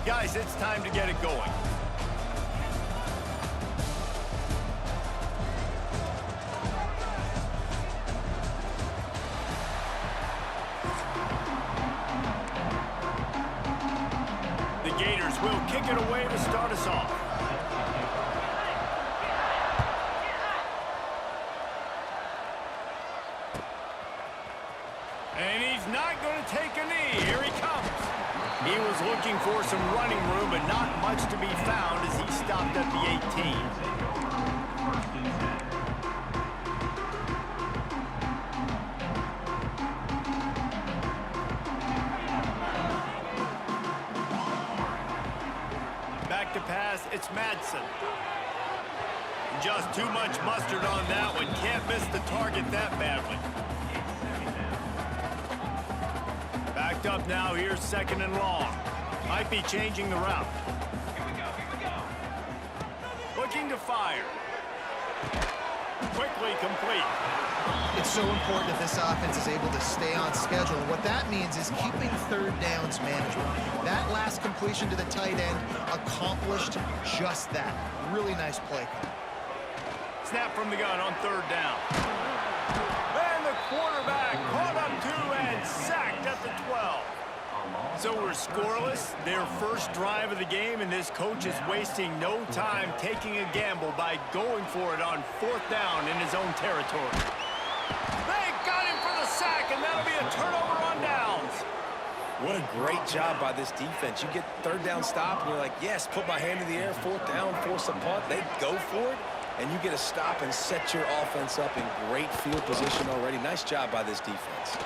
Guys, it's time to get it going. The Gators will kick it away to start us off. And he's not going to take a knee. Here he comes. He was looking for some running room, but not much to be found as he stopped at the 18. Back to pass, it's Madsen. Just too much mustard on that one. Can't miss the target that badly. Backed up now, here's second and long. Might be changing the route. Here we go. Looking to fire. Quickly complete. It's so important that this offense is able to stay on schedule. What that means is keeping third downs manageable. That last completion to the tight end accomplished just that. Really nice play. Snap from the gun on third down. And the quarterback caught up to and sacked at the 12. So we're scoreless, their first drive of the game, and this coach is wasting no time taking a gamble by going for it on fourth down in his own territory. They got him for the sack, and that'll be a turnover on downs. What a great job by this defense. You get third down stop, and you're like, yes, put my hand in the air, fourth down, force a punt. They go for it, and you get a stop and set your offense up in great field position already. Nice job by this defense.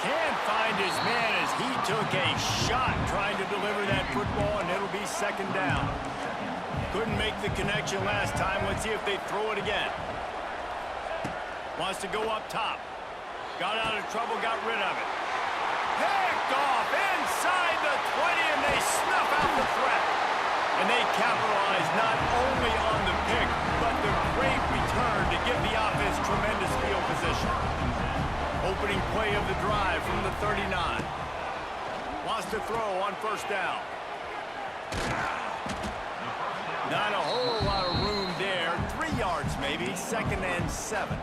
Can't find his man as he took a shot trying to deliver that football, and it'll be second down. Couldn't make the connection last time. Let's see if they throw it again. Wants to go up top. Got out of trouble, got rid of it. Picked off inside the 20, and they snuff out the threat. And they capitalize not only on the pick, but the great return to give the offense tremendous field position. Opening play of the drive from the 39. Wants to throw on first down. Not a whole lot of room there. 3 yards maybe, second and 7.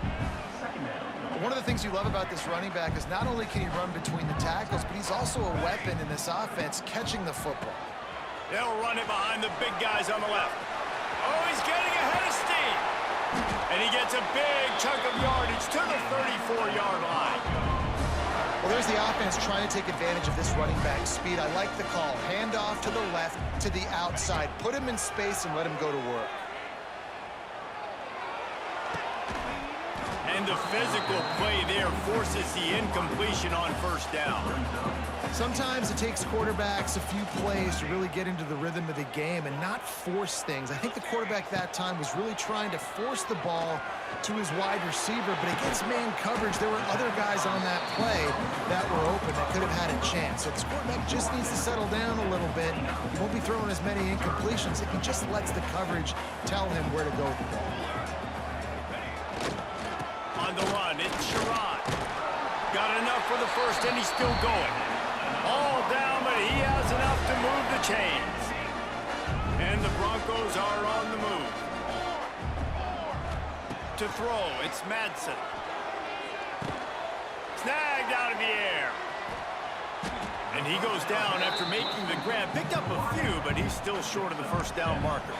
One of the things you love about this running back is not only can he run between the tackles, but he's also a weapon in this offense catching the football. They'll run it behind the big guys on the left. Oh, he's getting ahead of steam. And he gets a big chunk of yardage to the 34-yard line. Well, there's the offense trying to take advantage of this running back speed. I like the call. Hand off to the left, to the outside. Put him in space and let him go to work. And the physical play there forces the incompletion on first down. Sometimes it takes quarterbacks a few plays to really get into the rhythm of the game and not force things. I think the quarterback that time was really trying to force the ball to his wide receiver, but against man coverage, there were other guys on that play that were open that could have had a chance. So this quarterback just needs to settle down a little bit. He won't be throwing as many incompletions if he just lets the coverage tell him where to go with the ball. On the run, it's Sherrod. Got enough for the first, and he's still going. All down, but he has enough to move the chains. And the Broncos are on the move. To throw, it's Madsen. Snagged out of the air. And he goes down after making the grab. Picked up a few, but he's still short of the first down marker.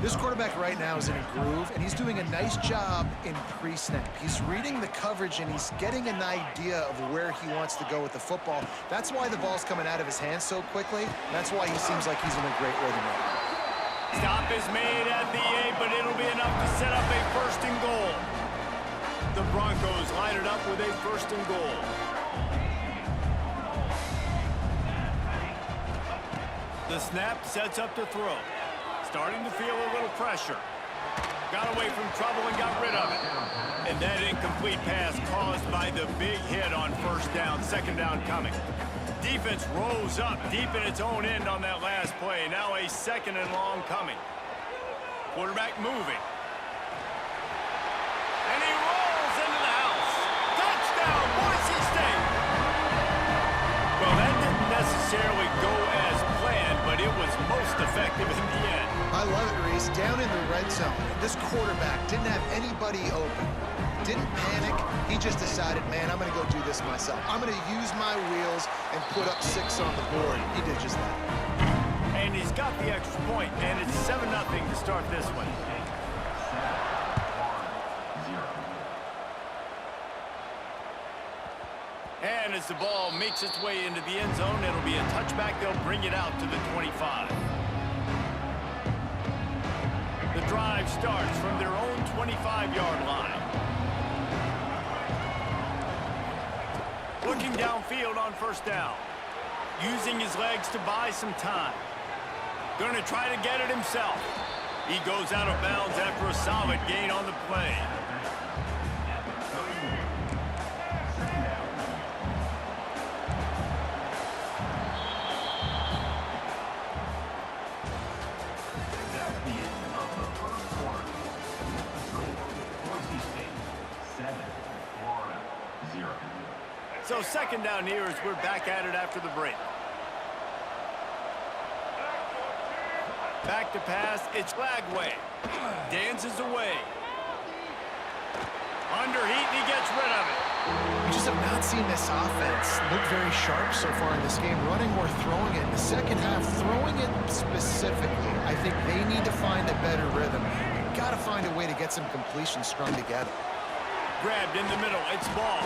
This quarterback right now is in a groove, and he's doing a nice job in pre-snap. He's reading the coverage, and he's getting an idea of where he wants to go with the football. That's why the ball's coming out of his hands so quickly. That's why he seems like he's in a great rhythm right now. Stop is made at the 8, but it'll be enough to set up a first and goal. The Broncos line it up with a first and goal. The snap sets up to throw. Starting to feel a little pressure. Got away from trouble and got rid of it. And that incomplete pass caused by the big hit on first down, second down coming. Defense rose up deep in its own end on that last play. Now a second and long coming. Quarterback moving. And he rolls into the house. Touchdown, Boise State. Well, that didn't necessarily necessarily go as planned, but it was most effective in the end. I love it, Reese. Down in the red zone, this quarterback didn't have anybody open. Didn't panic. He just decided, man, I'm going to go do this myself. I'm going to use my wheels and put up 6 on the board. He did just that. And he's got the extra point, and it's 7-0 to start this one. And as the ball makes its way into the end zone, it'll be a touchback. They'll bring it out to the 25. The drive starts from their own 25-yard line. Looking downfield on first down. Using his legs to buy some time. Going to try to get it himself. He goes out of bounds after a solid gain on the play. So second down here as we're back at it after the break. Back to pass, it's Lagway. Dances away. Under heat, and he gets rid of it. We just have not seen this offense look very sharp so far in this game, running or throwing it. In the second half, throwing it specifically, I think they need to find a better rhythm. You've got to find a way to get some completion strung together. Grabbed in the middle, it's Ball.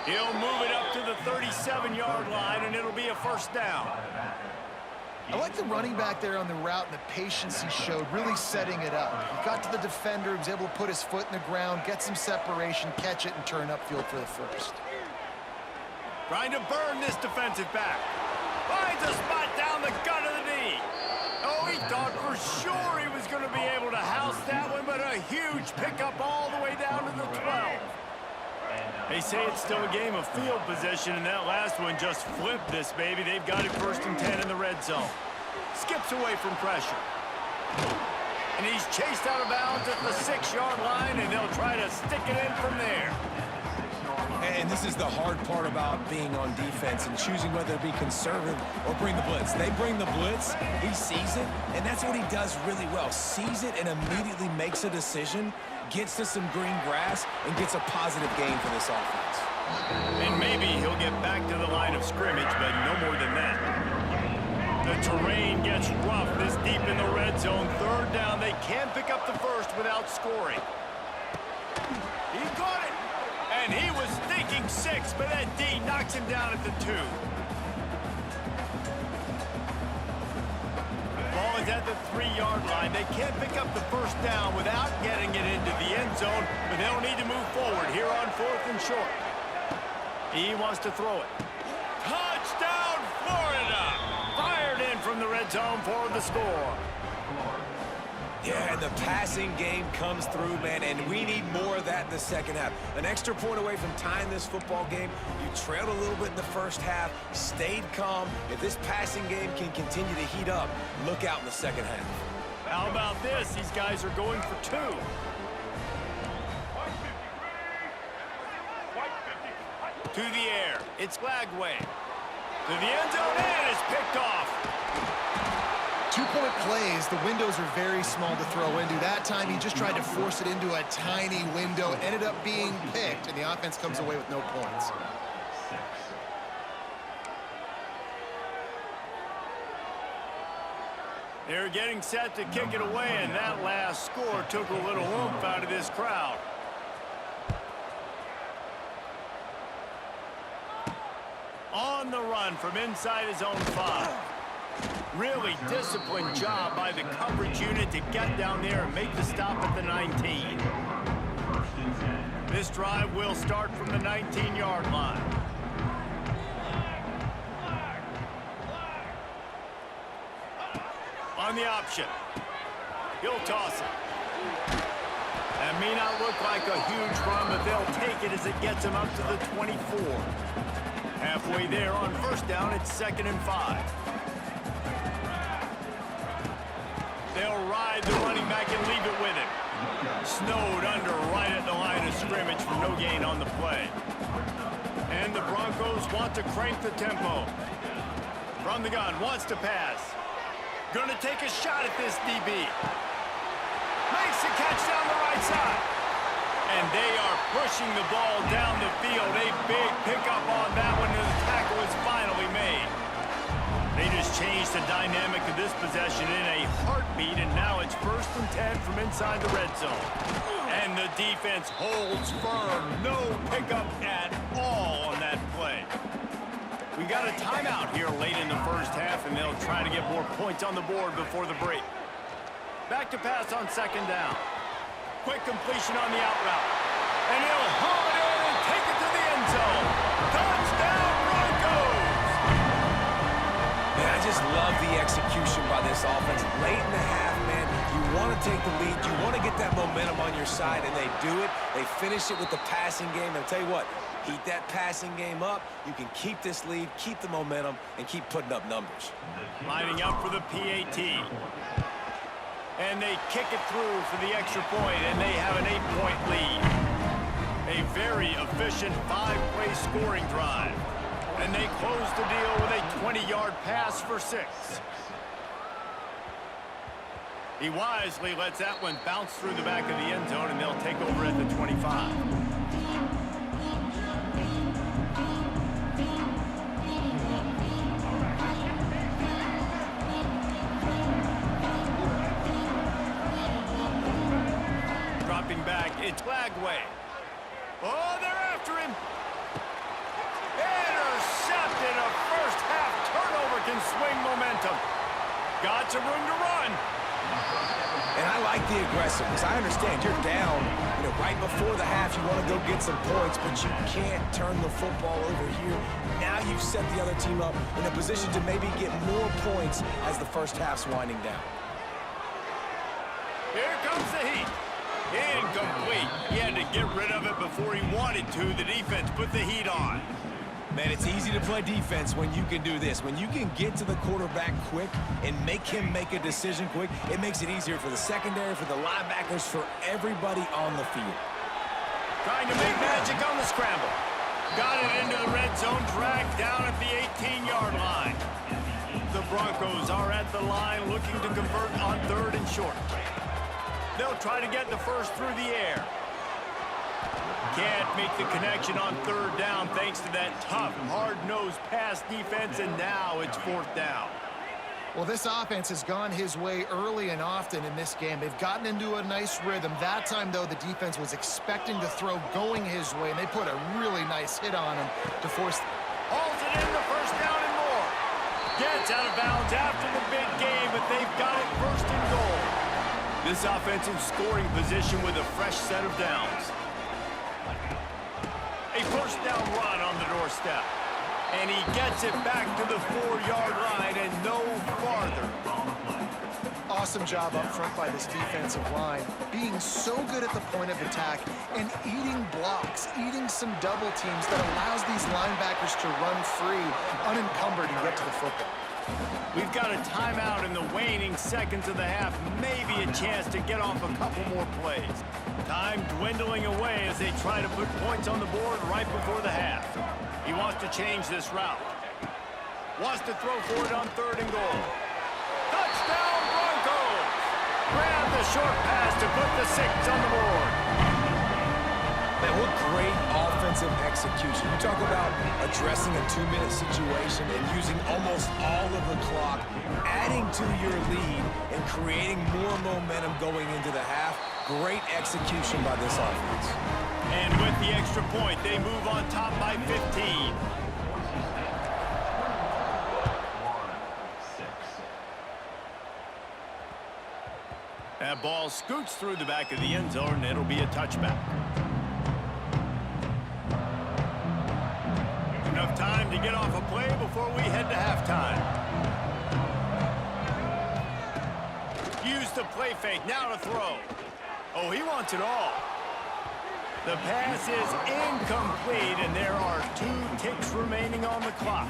He'll move it up to the 37-yard line, and it'll be a first down. I like the running back there on the route and the patience he showed, really setting it up. He got to the defender, he was able to put his foot in the ground, get some separation, catch it, and turn upfield for the first. Trying to burn this defensive back. Finds a spot down the gut of the knee. Oh, he thought for sure he was going to be able to house that one, but a huge pickup all the way down to the 12. They say it's still a game of field position, and that last one just flipped this baby. They've got it 1st and 10 in the red zone. Skips away from pressure. And he's chased out of bounds at the 6-yard line, and they'll try to stick it in from there. And this is the hard part about being on defense and choosing whether to be conservative or bring the blitz. They bring the blitz, he sees it, and that's what he does really well. Sees it and immediately makes a decision, gets to some green grass, and gets a positive gain for this offense. And maybe he'll get back to the line of scrimmage, but no more than that. The terrain gets rough this deep in the red zone. 3rd down, they can't pick up the first without scoring. He caught it, and he was thinking 6, but that D knocks him down at the 2. Ball is at the 3-yard line. They can't pick up the first down without getting it into the end zone, but they'll need to move forward here on 4th and short. He wants to throw it. Touchdown, Florida! Fired in from the red zone for the score. Yeah, and the passing game comes through, man, and we need more of that in the second half. An extra point away from tying this football game. You trailed a little bit in the first half, stayed calm. If this passing game can continue to heat up, look out in the second half. How about this? These guys are going for 2. To the air, it's Lagway. To the end zone, and it's picked off. 2-point plays, the windows are very small to throw into. That time, he just tried to force it into a tiny window. It ended up being picked, and the offense comes away with no points. They're getting set to kick it away, and that last score took a little oomph out of this crowd. On the run from inside his own 5. Really disciplined job by the coverage unit to get down there and make the stop at the 19. This drive will start from the 19-yard line. On the option. He'll toss it. That may not look like a huge run, but they'll take it as it gets him up to the 24. Halfway there on first down, it's 2nd and 5. They'll ride the running back and leave it with him. Snowed under right at the line of scrimmage for no gain on the play. And the Broncos want to crank the tempo. From On the gun, wants to pass. Gonna take a shot at this DB. Makes the catch down the right side. And they are pushing the ball down the field. A big pickup on that one, and the tackle is finally made. They just changed the dynamic of this possession in a heartbeat, and now it's 1st and 10 from inside the red zone. And the defense holds firm. No pickup at all on that play. We got a timeout here late in the first half, and they'll try to get more points on the board before the break. Back to pass on 2nd down. Quick completion on the out route. And he'll haul it in and take it to the end zone. Touchdown, Broncos! Man, I just love the execution by this offense. Late in the half, man, you want to take the lead. You want to get that momentum on your side, and they do it. They finish it with the passing game. And I'll tell you what, heat that passing game up. You can keep this lead, keep the momentum, and keep putting up numbers. Lining up for the PAT. And they kick it through for the extra point, and they have an 8-point lead. A very efficient 5-play scoring drive. And they close the deal with a 20-yard pass for 6. He wisely lets that one bounce through the back of the end zone, and they'll take over at the 25. Back, it's Lagway. Oh, they're after him. Intercepted. A first half turnover can swing momentum. Got some room to run. And I like the aggressiveness. I understand you're down, right before the half. You want to go get some points, but you can't turn the football over here. Now you've set the other team up in a position to maybe get more points as the first half's winding down. Here comes the heat. Incomplete. He had to get rid of it before he wanted to. The defense put the heat on. Man, it's easy to play defense when you can do this. When you can get to the quarterback quick and make him make a decision quick, it makes it easier for the secondary, for the linebackers, for everybody on the field. Trying to make magic on the scramble. Got it into the red zone, dragged down at the 18-yard line. The Broncos are at the line looking to convert on 3rd and short. They'll try to get the first through the air. Can't make the connection on 3rd down thanks to that tough, hard-nosed pass defense, and now it's 4th down. Well, this offense has gone his way early and often in this game. They've gotten into a nice rhythm. That time, though, the defense was expecting to throw going his way, and they put a really nice hit on him to force... Hauls it in the first down and more. Gets out of bounds after the big game, but they've got it 1st and goal. This offensive scoring position with a fresh set of downs. A 1st down run on the doorstep. And he gets it back to the 4-yard line and no farther. Awesome job up front by this defensive line. Being so good at the point of attack and eating blocks, eating some double teams that allows these linebackers to run free, unencumbered, and get to the football. We've got a timeout in the waning seconds of the half. Maybe a chance to get off a couple more plays. Time dwindling away as they try to put points on the board right before the half. He wants to change this route. Wants to throw for it on 3rd and goal. Touchdown, Broncos! Grab the short pass to put the 6 on the board. Man, what great offensive execution. You talk about addressing a 2-minute situation and using almost all of the clock, adding to your lead and creating more momentum going into the half. Great execution by this offense. And with the extra point, they move on top by 15. That ball scoots through the back of the end zone, and it'll be a touchback. Enough time to get off a play before we head to halftime. Use the play fake, now to throw. Oh, he wants it all. The pass is incomplete, and there are 2 ticks remaining on the clock.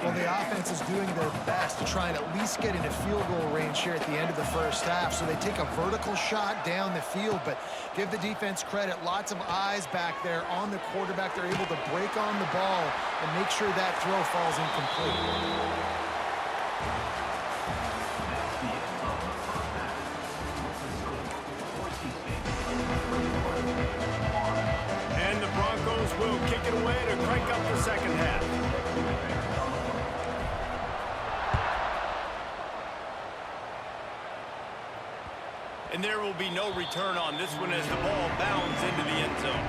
Well, the offense is doing their best to try and at least get into field goal range here at the end of the first half. So they take a vertical shot down the field, but give the defense credit. Lots of eyes back there on the quarterback. They're able to break on the ball and make sure that throw falls incomplete. it away to crank up the second half. And there will be no return on this one as the ball bounds into the end zone.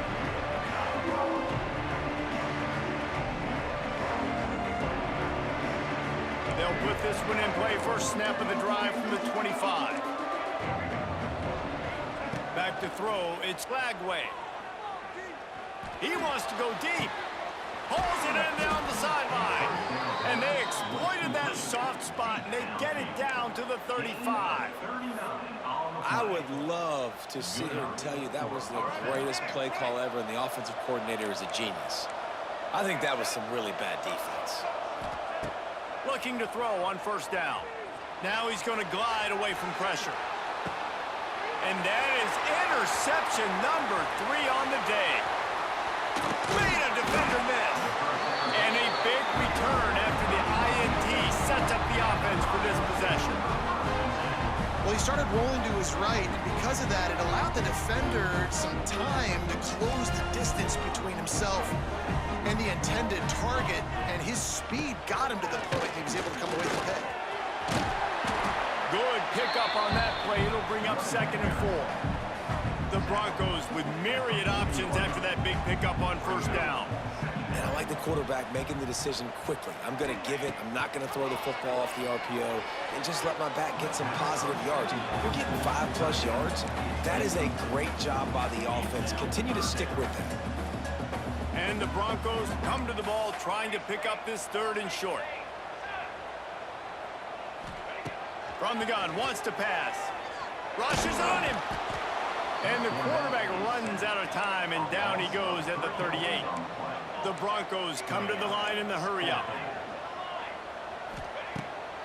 They'll put this one in play. First snap of the drive from the 25. Back to throw. It's Flagway. He wants to go deep. Pulls it in down the sideline. And they exploited that soft spot, and they get it down to the 35. I would love to sit here and tell you that was the greatest play call ever, and the offensive coordinator is a genius. I think that was some really bad defense. Looking to throw on first down. Now he's going to glide away from pressure. And that is interception number 3 on the day. Made a defender miss. And a big return after the INT sets up the offense for this possession. Well, he started rolling to his right, and because of that, it allowed the defender some time to close the distance between himself and the intended target, and his speed got him to the point he was able to come away with the pick. Good pickup on that play. It'll bring up 2nd and 4. The Broncos with myriad options after that big pickup on first down. And I like the quarterback making the decision quickly. I'm going to give it. I'm not going to throw the football off the RPO and just let my back get some positive yards. You're getting 5+ yards. That is a great job by the offense. Continue to stick with that. And the Broncos come to the ball trying to pick up this 3rd and short. From the gun, wants to pass. Rushes on him. And the quarterback runs out of time, and down he goes at the 38. The Broncos come to the line in the hurry-up.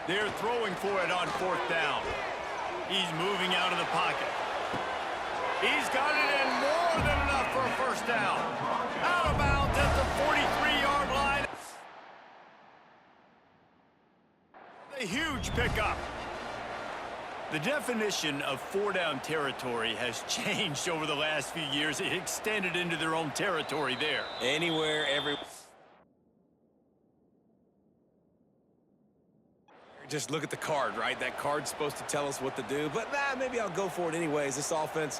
They're throwing for it on 4th down. He's moving out of the pocket. He's got it in more than enough for a first down. Out of bounds at the 43-yard line. A huge pickup. The definition of 4-down territory has changed over the last few years. It extended into their own territory there. Anywhere, everywhere. Just look at the card, right? That card's supposed to tell us what to do, but maybe I'll go for it anyways. This offense